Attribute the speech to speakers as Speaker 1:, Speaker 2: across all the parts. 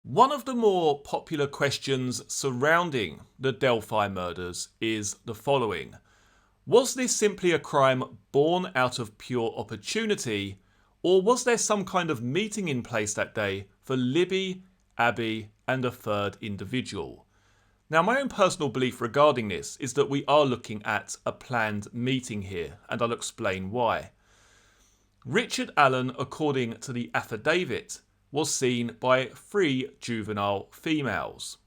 Speaker 1: One of the more popular questions surrounding the Delphi murders is the following. Was this simply a crime born out of pure opportunity, or was there some kind of meeting in place that day for Libby, Abby, and a third individual? Now, my own personal belief regarding this is that we are looking at a planned meeting here, and I'll explain why. Richard Allen, according to the Affidavit, was seen by 3 juvenile females.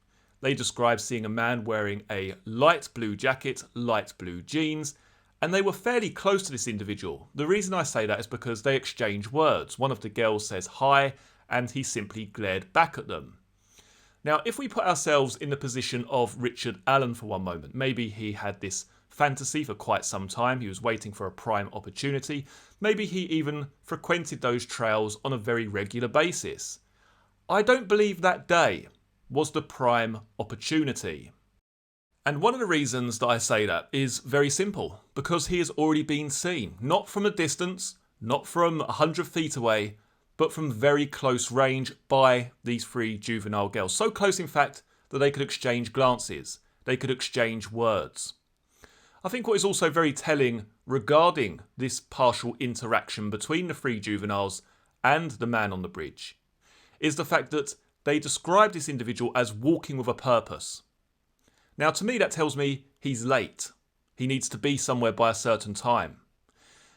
Speaker 1: They described seeing a man wearing a light blue jacket, light blue jeans, and they were fairly close to this individual. The reason I say that is because they exchange words. One of the girls says hi, and he simply glared back at them. Now, if we put ourselves in the position of Richard Allen for one moment, maybe he had this fantasy for quite some time. He was waiting for a prime opportunity. Maybe he even frequented those trails on a very regular basis. I don't believe that day was the prime opportunity. And one of the reasons that I say that is very simple, because he has already been seen, not from a distance, not from 100 feet away, but from very close range by these 3 juvenile girls. So close, in fact, that they could exchange glances, they could exchange words. I think what is also very telling regarding this partial interaction between the 3 juveniles and the man on the bridge is the fact that they describe this individual as walking with a purpose. Now, to me, that tells me he's late. He needs to be somewhere by a certain time.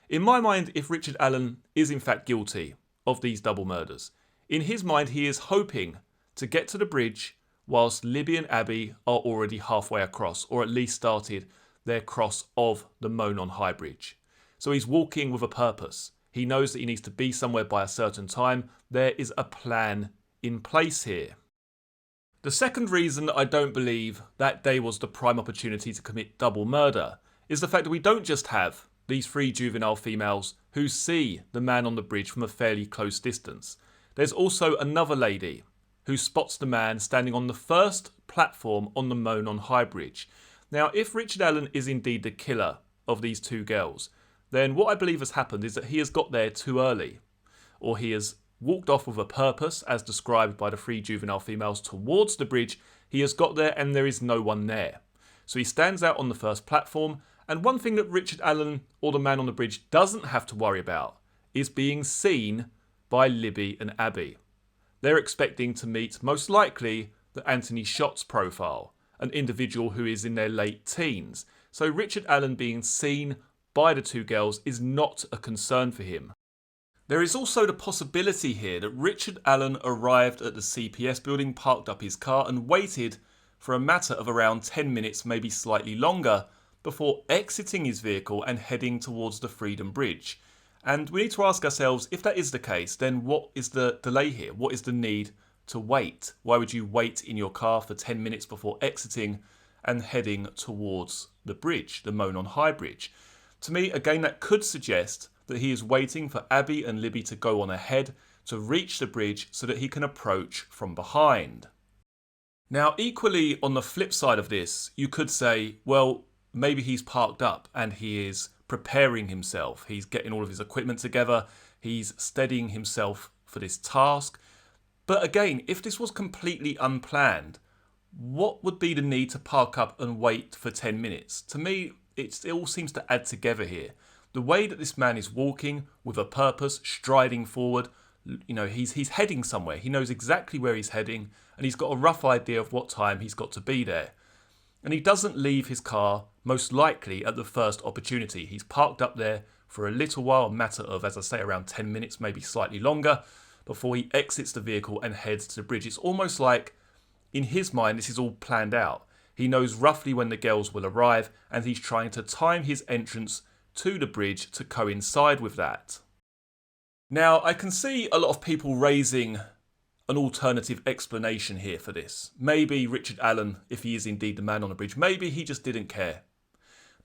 Speaker 1: In my mind, if Richard Allen is in fact guilty of these double murders, in his mind he is hoping to get to the bridge whilst Libby and Abby are already halfway across, or at least started their cross of the Monon High Bridge. So he's walking with a purpose. He knows that he needs to be somewhere by a certain time. There is a plan in place here. The second reason that I don't believe that day was the prime opportunity to commit double murder is the fact that we don't just have these 3 juvenile females who see the man on the bridge from a fairly close distance. There's also another lady who spots the man standing on the first platform on the Monon High Bridge. Now, if Richard Allen is indeed the killer of these 2 girls, then what I believe has happened is that he has got there too early, or he has walked off with a purpose, as described by the 3 juvenile females, towards the bridge. He has got there and there is no one there. So he stands out on the first platform, and one thing that Richard Allen, or the man on the bridge, doesn't have to worry about is being seen by Libby and Abby. They're expecting to meet, most likely, the Anthony Shots profile, an individual who is in their late teens. So Richard Allen being seen by the 2 girls is not a concern for him. There is also the possibility here that Richard Allen arrived at the CPS building, parked up his car and waited for a matter of around 10 minutes, maybe slightly longer, before exiting his vehicle and heading towards the Freedom Bridge. And we need to ask ourselves, if that is the case, then what is the delay here? What is the need to wait? Why would you wait in your car for 10 minutes before exiting and heading towards the bridge, the Monon High Bridge? To me, again, that could suggest that he is waiting for Abby and Libby to go on ahead to reach the bridge so that he can approach from behind. Now, equally, on the flip side of this, you could say, well, maybe he's parked up and he is preparing himself. He's getting all of his equipment together. He's steadying himself for this task. But again, if this was completely unplanned, what would be the need to park up and wait for 10 minutes? To me, it all seems to add together here. The way that this man is walking with a purpose, striding forward, he's heading somewhere. He knows exactly where he's heading, and he's got a rough idea of what time he's got to be there. And he doesn't leave his car, most likely, at the first opportunity. He's parked up there for a little while, a matter of, as I say, around 10 minutes, maybe slightly longer, before he exits the vehicle and heads to the bridge. It's almost like, in his mind, this is all planned out. He knows roughly when the girls will arrive, and he's trying to time his entrance to the bridge to coincide with that. Now, I can see a lot of people raising an alternative explanation here for this. Maybe Richard Allen, if he is indeed the man on the bridge, maybe he just didn't care.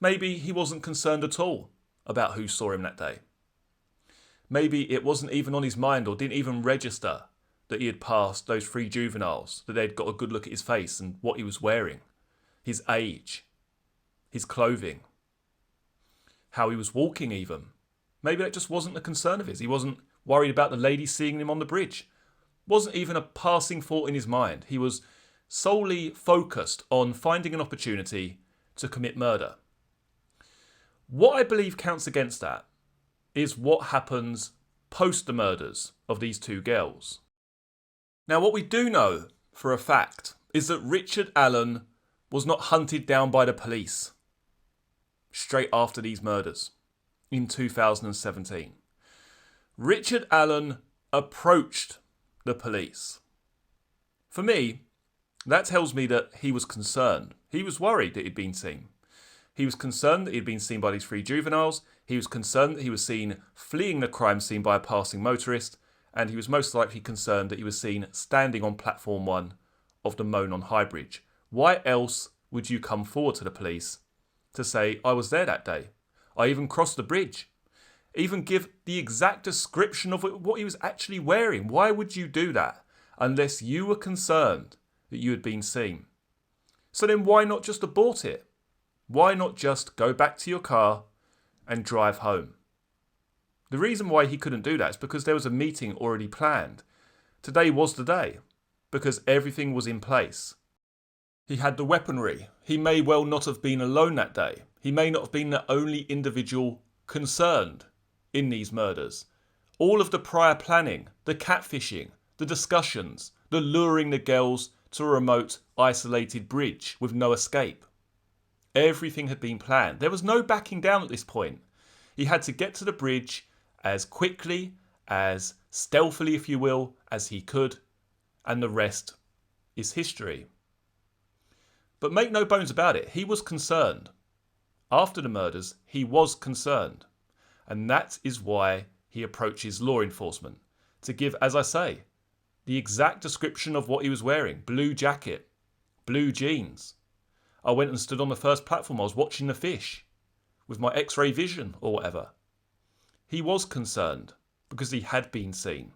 Speaker 1: Maybe he wasn't concerned at all about who saw him that day. Maybe it wasn't even on his mind, or didn't even register that he had passed those 3 juveniles, that they'd got a good look at his face and what he was wearing, his age, his clothing, how he was walking even. Maybe that just wasn't a concern of his. He wasn't worried about the lady seeing him on the bridge. Wasn't even a passing thought in his mind. He was solely focused on finding an opportunity to commit murder. What I believe counts against that is what happens post the murders of these two girls. Now, what we do know for a fact is that Richard Allen was not hunted down by the police straight after these murders in 2017. Richard Allen approached the police. For me, that tells me that he was concerned. He was worried that he'd been seen. He was concerned that he'd been seen by these three juveniles. He was concerned that he was seen fleeing the crime scene by a passing motorist. And he was most likely concerned that he was seen standing on platform 1 of the Monon High Bridge. Why else would you come forward to the police to say, I was there that day? I even crossed the bridge. Even give the exact description of what he was actually wearing. Why would you do that unless you were concerned that you had been seen? So then why not just abort it? Why not just go back to your car and drive home? The reason why he couldn't do that is because there was a meeting already planned. Today was the day, because everything was in place. He had the weaponry. He may well not have been alone that day. He may not have been the only individual concerned in these murders. All of the prior planning, the catfishing, the discussions, the luring the girls to a remote, isolated bridge with no escape. Everything had been planned. There was no backing down at this point. He had to get to the bridge as quickly, as stealthily, if you will, as he could, and the rest is history. But make no bones about it, he was concerned. After the murders, he was concerned. And that is why he approaches law enforcement, to give, as I say, the exact description of what he was wearing. Blue jacket, blue jeans. I went and stood on the first platform. I was watching the fish with my X-ray vision or whatever. He was concerned because he had been seen.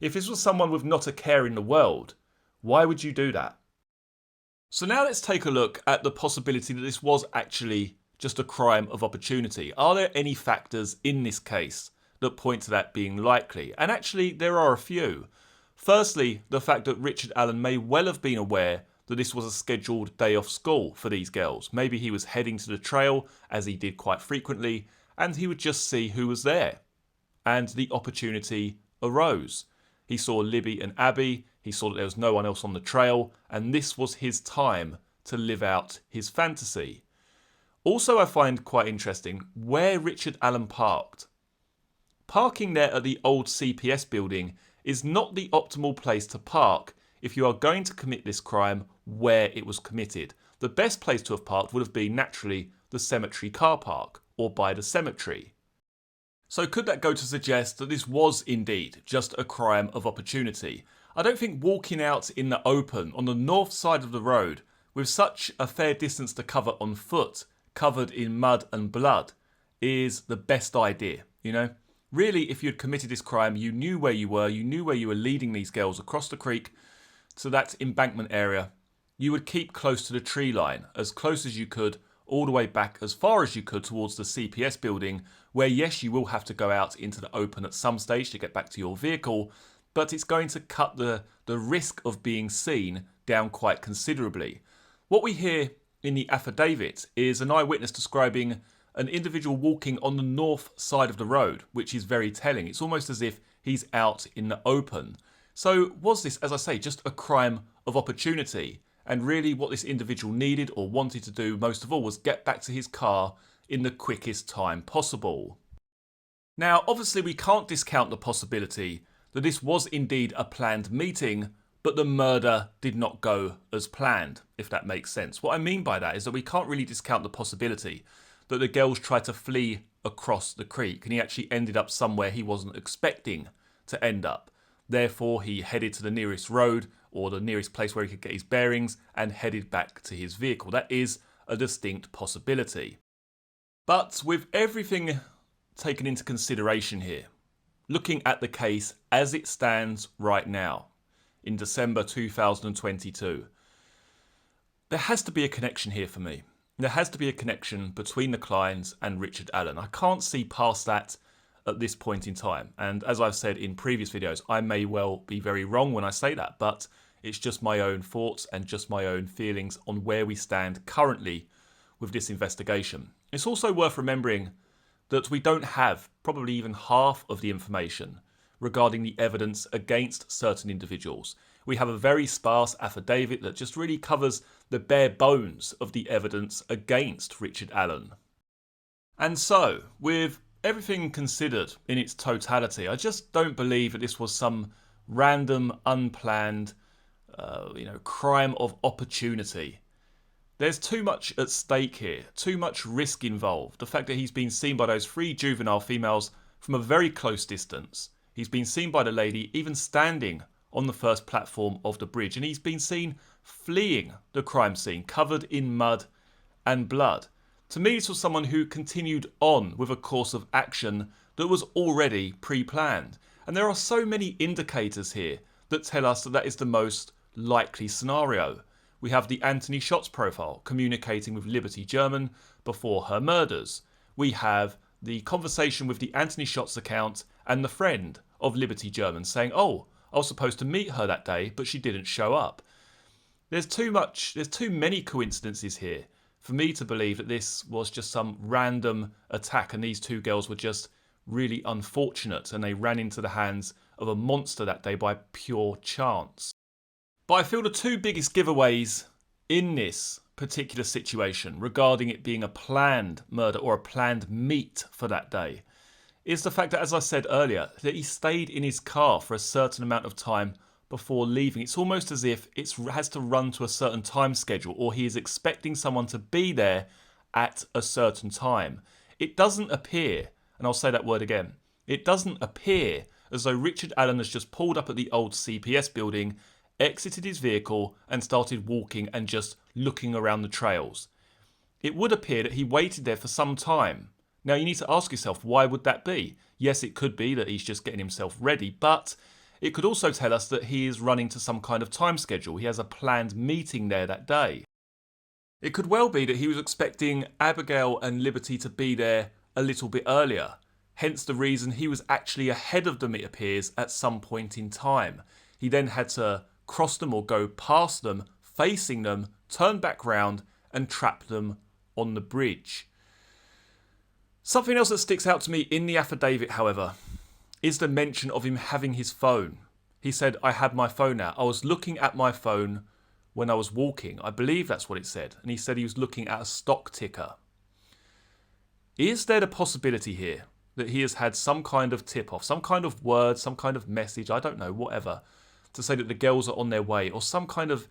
Speaker 1: If this was someone with not a care in the world, why would you do that? So now let's take a look at the possibility that this was actually just a crime of opportunity. Are there any factors in this case that point to that being likely? And actually, there are a few. Firstly, the fact that Richard Allen may well have been aware that this was a scheduled day off school for these girls. Maybe he was heading to the trail, as he did quite frequently, and he would just see who was there. And the opportunity arose. He saw Libby and Abby, he saw that there was no one else on the trail, and this was his time to live out his fantasy. Also, I find quite interesting where Richard Allen parked. Parking there at the old CPS building is not the optimal place to park if you are going to commit this crime where it was committed. The best place to have parked would have been naturally the cemetery car park or by the cemetery. So could that go to suggest that this was indeed just a crime of opportunity? I don't think walking out in the open on the north side of the road with such a fair distance to cover on foot, covered in mud and blood, is the best idea, you know? Really, if you had committed this crime, you knew where you were leading these girls across the creek to that embankment area. You would keep close to the tree line, as close as you could, all the way back as far as you could towards the CPS building, where yes, you will have to go out into the open at some stage to get back to your vehicle, but it's going to cut the risk of being seen down quite considerably. What we hear in the affidavit is an eyewitness describing an individual walking on the north side of the road, which is very telling. It's almost as if he's out in the open. So was this, as I say, just a crime of opportunity? And really what this individual needed or wanted to do most of all was get back to his car in the quickest time possible. Now, obviously we can't discount the possibility that this was indeed a planned meeting, but the murder did not go as planned, if that makes sense. What I mean by that is that we can't really discount the possibility that the girls tried to flee across the creek and he actually ended up somewhere he wasn't expecting to end up. Therefore, he headed to the nearest road or the nearest place where he could get his bearings and headed back to his vehicle. That is a distinct possibility. But with everything taken into consideration here, looking at the case as it stands right now, in December 2022, there has to be a connection here for me. There has to be a connection between the Kleins and Richard Allen. I can't see past that at this point in time. And as I've said in previous videos, I may well be very wrong when I say that, but it's just my own thoughts and just my own feelings on where we stand currently with this investigation. It's also worth remembering that we don't have probably even half of the information regarding the evidence against certain individuals. We have a very sparse affidavit that just really covers the bare bones of the evidence against Richard Allen. And so, with everything considered in its totality, I just don't believe that this was some random, unplanned, crime of opportunity. There's too much at stake here, too much risk involved. The fact that he's been seen by those 3 juvenile females from a very close distance. He's been seen by the lady even standing on the first platform of the bridge, and he's been seen fleeing the crime scene, covered in mud and blood. To me, this was someone who continued on with a course of action that was already pre-planned. And there are so many indicators here that tell us that that is the most likely scenario. We have the Anthony Shots profile communicating with Liberty German before her murders. We have the conversation with the Anthony Shots account and the friend of Liberty German saying, oh, I was supposed to meet her that day, but she didn't show up. There's too many coincidences here for me to believe that this was just some random attack and these 2 girls were just really unfortunate and they ran into the hands of a monster that day by pure chance. But I feel the 2 biggest giveaways in this particular situation regarding it being a planned murder or a planned meet for that day is the fact that, as I said earlier, that he stayed in his car for a certain amount of time before leaving. It's almost as if it has to run to a certain time schedule, or he is expecting someone to be there at a certain time. It doesn't appear, and I'll say that word again, it doesn't appear as though Richard Allen has just pulled up at the old CPS building, exited his vehicle and started walking and just looking around the trails. It would appear that he waited there for some time. Now you need to ask yourself, why would that be? Yes, it could be that he's just getting himself ready, but it could also tell us that he is running to some kind of time schedule. He has a planned meeting there that day. It could well be that he was expecting Abigail and Liberty to be there a little bit earlier. Hence the reason he was actually ahead of them, it appears, at some point in time. He then had to cross them or go past them, facing them, turn back round and trap them on the bridge. Something else that sticks out to me in the affidavit, however, is the mention of him having his phone. He said, I had my phone out. I was looking at my phone when I was walking. I believe that's what it said. And he said he was looking at a stock ticker. Is there the possibility here that he has had some kind of tip-off, some kind of word, some kind of message, I don't know, whatever, to say that the girls are on their way, or some kind of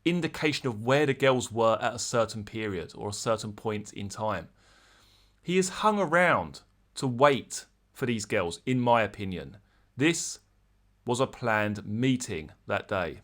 Speaker 1: indication of where the girls were at a certain period or a certain point in time? He has hung around to wait for these girls, in my opinion. This was a planned meeting that day.